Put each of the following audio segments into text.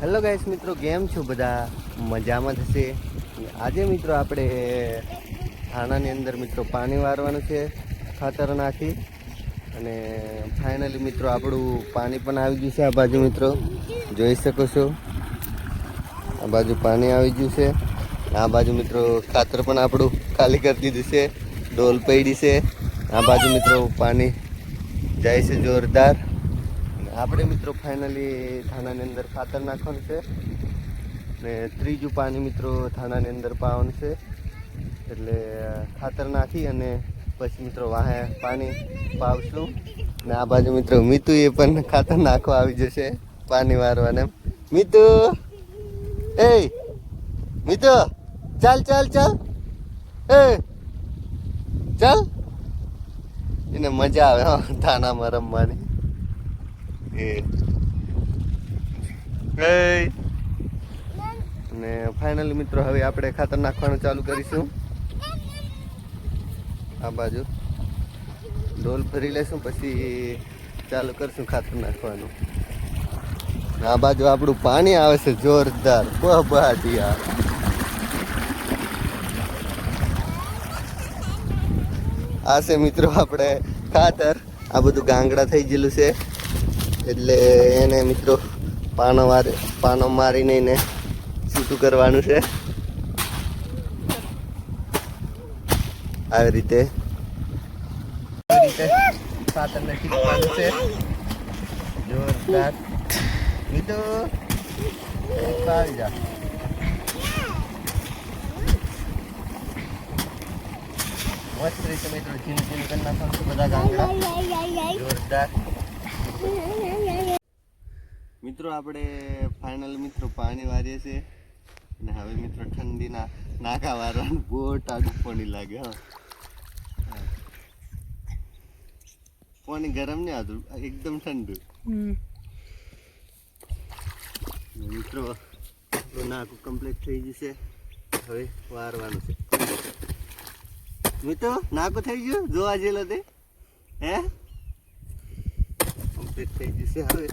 Hello guys મિત્રો, કેમ છો બધા? મજામાં થશે. આજે મિત્રો આપણે થાણાની અંદર મિત્રો પાણી વારવાનું છે ખાતર નાખી, અને ફાઇનલી મિત્રો આપણું પાણી પણ આવી ગયું છે. આ બાજુ મિત્રો જોઈ શકો છો, આ બાજુ પાણી આવી ગયું છે. આ બાજુ મિત્રો ખાતર પણ આપણું ખાલી કરી દીધું છે, ડોલ પડી છે. આ બાજુ મિત્રો પાણી જાય છે જોરદાર. આપણે મિત્રો ફાઇનલી થાણાની અંદર ખાતર નાખવાનું છે, ને ત્રીજું પાણી મિત્રો થાણાની અંદર પાવાનું છે. એટલે ખાતર નાખી અને પછી મિત્રો વાહે પાણી પાવશું. ને આ બાજુ મિત્રો મીતુ એ પણ ખાતર નાખવા આવી જશે પાણી વારવાને. મીતુ, એ મીતુ, ચાલ ચાલ ચાલ, એ ચાલ. એને મજા આવે હા થાણામાં રમવાની. અને ફાઇનલી મિત્રો હવે આપણે ખાતર નાખવાનું ચાલુ કરીશું. આ બાજુ ડોલ ભરી લઈશું, પછી ચાલુ કરીશું ખાતર નાખવાનું. આ બાજુ આપણું પાણી આવે છે જોરદાર. બહાટિયા આ છે મિત્રો આપણે ખાતર. આ બધું ગાંગડા થઈ ગયેલું છે, એટલે એને મિત્રો પાનો મારીને એને છૂટું કરવાનું છે. આવી રીતે ખાતરને છૂટવાનું છે જોરદાર. મિત્રો આવી જા. મસ્ત રીતે મિત્રો ચીન ચીન કરી નાખવાનું બધા ગાંગડા જોરદાર. મિત્રો આપણે ફાઇનલ મિત્રો પાણી વારીએ છીએ, અને હવે મિત્રો ઠંડીના નાકા વારવાનું બહુ ટાઢું પાણી લાગે. હા, પાણી ગરમ નહીં આવતું, એકદમ ઠંડુ. મિત્રો નાકું કમ્પ્લીટ થઈ જશે, હવે વારવાનું છે. મિત્રો નાકું થઈ ગયું, જોવા જેલો તે હે કમ્પ્લીટ થઈ જશે. હવે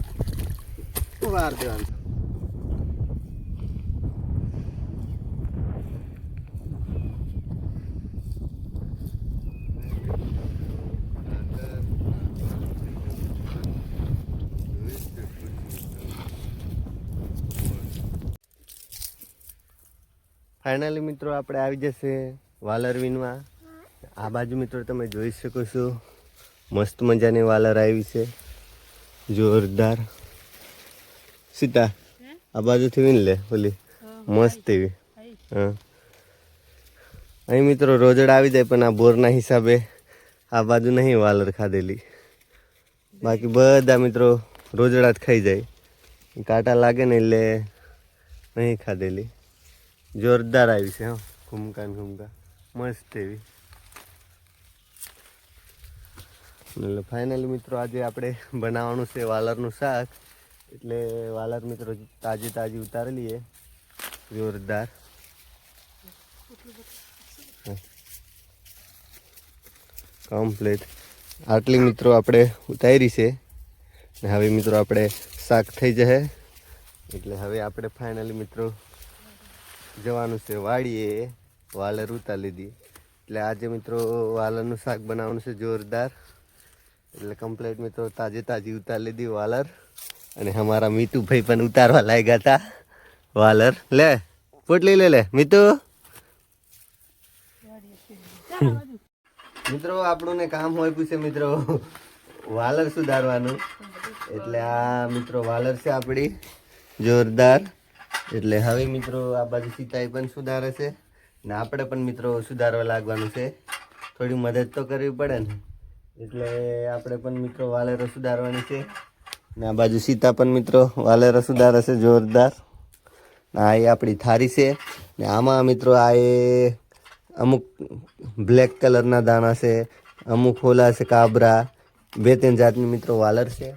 વાર દેવાનું. ફાઇનલી મિત્રો આપણે આવી જશે વાલર વીણવા. આ બાજુ મિત્રો તમે જોઈ શકો છો, મસ્ત મજાની વાલર આવી છે જોરદાર. સીતા આ બાજુથી વીણ લે ઓલી મસ્ત એવી. હા, અહીં મિત્રો રોજડા આવી જાય, પણ આ બોરના હિસાબે આ બાજુ નહીં વાલર ખાધેલી. બાકી બધા મિત્રો રોજડા જ ખાઈ જાય, કાંટા લાગે ને એટલે નહીં ખાધેલી. જોરદાર આવી છે. હા, ઘૂમકા ને ઘૂમકા મસ્ત એવી. એટલે ફાઇનલી મિત્રો આજે આપણે બનાવવાનું છે વાલરનું શાક. એટલે વાલર મિત્રો તાજી તાજી ઉતારેલી છે જોરદાર. કમ્પ્લીટ આટલી મિત્રો આપણે ઉતારી છે, ને હવે મિત્રો આપણે શાક થઈ જશે. એટલે હવે આપણે ફાઇનલી મિત્રો જવાનું છે વાડીએ. વાલર ઉતારી લીધી, એટલે આજે મિત્રો વાલરનું શાક બનાવવાનું છે જોરદાર. એટલે કમ્પ્લીટ મિત્રો તાજી તાજી ઉતારી લીધી વાલર, અને અમારા મીતુભાઈ પણ ઉતારવા લાગ્યા હતા વાલર. લે પોટલી લે મીતુ. મિત્રો આપણું ને કામ હોય પૂછે મિત્રો વાલર સુધારવાનું. એટલે આ મિત્રો વાલર છે આપણી જોરદાર. એટલે હવે મિત્રો આ બાજુ સીતાઈ પણ સુધારે છે, ને આપણે પણ મિત્રો સુધારવા લાગવાનું છે. થોડી મદદ તો કરવી પડે ને, એટલે આપણે પણ મિત્રો વાલરો સુધારવાની છે. ને આ બાજુ સીતા પણ મિત્રો વાલેરા સુધારે છે જોરદાર. આ એ આપણી થારી છે, ને આમાં મિત્રો આ એ અમુક બ્લેક કલરના દાણા છે, અમુક હોલા છે કાબરા, 2-3 જાતની મિત્રો વાલર છે.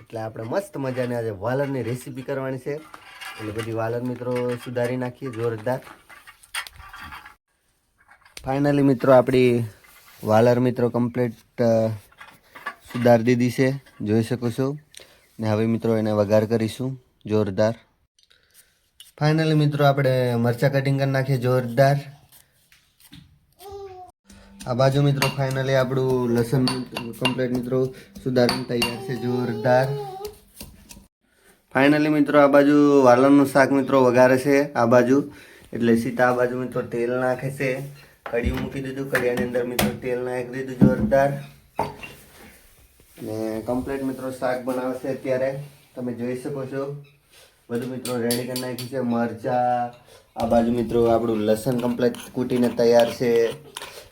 એટલે આપણે મસ્ત મજાની આજે વાલરની રેસીપી કરવાની છે. એટલે બધી વાલર મિત્રો સુધારી નાખીએ જોરદાર. ફાઇનલી મિત્રો આપણી વાલર મિત્રો કમ્પ્લીટ સુધારી દીધી છે, જોઈ શકો છો. ને હવે મિત્રો એને વઘાર કરીશું જોરદાર. ફાઇનલી મિત્રો આપણે મરચા કટિંગ કરી નાખીએ જોરદાર. આ બાજુ મિત્રો ફાઇનલી આપણું લસણ કમ્પ્લીટ મિત્રો સુધારીને તૈયાર છે જોરદાર. ફાઇનલી મિત્રો આ બાજુ વાલણનું શાક મિત્રો વઘારે છે આ બાજુ, એટલે સીતા આ બાજુ મિત્રો તેલ નાખે છે. કઢી મૂકી દીધું, કઢિયાની અંદર મિત્રો તેલ નાખી દીધું જોરદાર. અને કમ્પ્લીટ મિત્રો શાક બનાવે છે અત્યારે તમે જોઈ શકો છો. બધું મિત્રો રેડી કરી નાખ્યું છે. મરચા આ બાજુ મિત્રો આપણું લસણ કમ્પ્લીટ કૂટીને તૈયાર છે,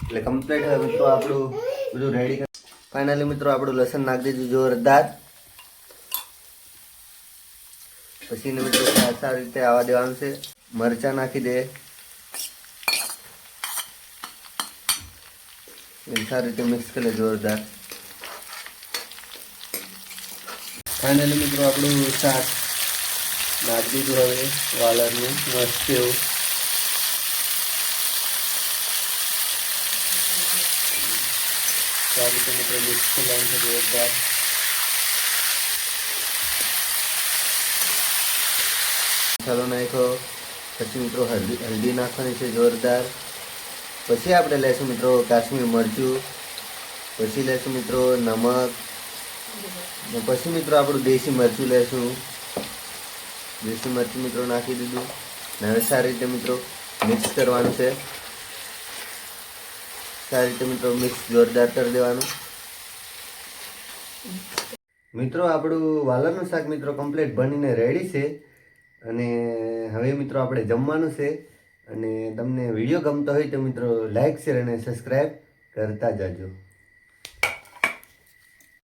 એટલે કમ્પ્લીટ મિત્રો આપણું બધું રેડી. ફાઇનલી મિત્રો આપણું લસણ નાખી દીધું જોરદાર. પછી મિત્રો સારી રીતે આવવા દેવાનું છે. મરચા નાખી દે, સારી રીતે મિક્સ કરી લે જોરદાર. ફાઇનલી મિત્રો આપણું શાક નાખી દીધું. હવે વાલરનું મસ્ત એવું સારી રીતે મિત્રો મિક્સ કરી લેવાનું છે જોરદાર. મસાલો નાખ્યો, પછી મિત્રો હલ્દી નાખવાની છે જોરદાર. પછી આપણે લેશું મિત્રો કાશ્મીર મરચું, પછી લેશું મિત્રો નમક, ને પછી મિત્રો આપણું દેશી મરચું લેશું. દેશી મરચું મિત્રો નાખી દીધું. ને હવે સારી રીતે મિત્રો મિક્સ કરવાનું છે. સારી રીતે મિત્રો મિક્સ જોરદાર કરી દેવાનું. મિત્રો આપણું વાલરનું શાક મિત્રો કમ્પ્લીટ બનીને રેડી છે. અને હવે મિત્રો આપણે જમવાનું છે. અને તમને વિડીયો ગમતો હોય તો મિત્રો લાઈક શેર અને સબસ્ક્રાઈબ કરતા જાજો.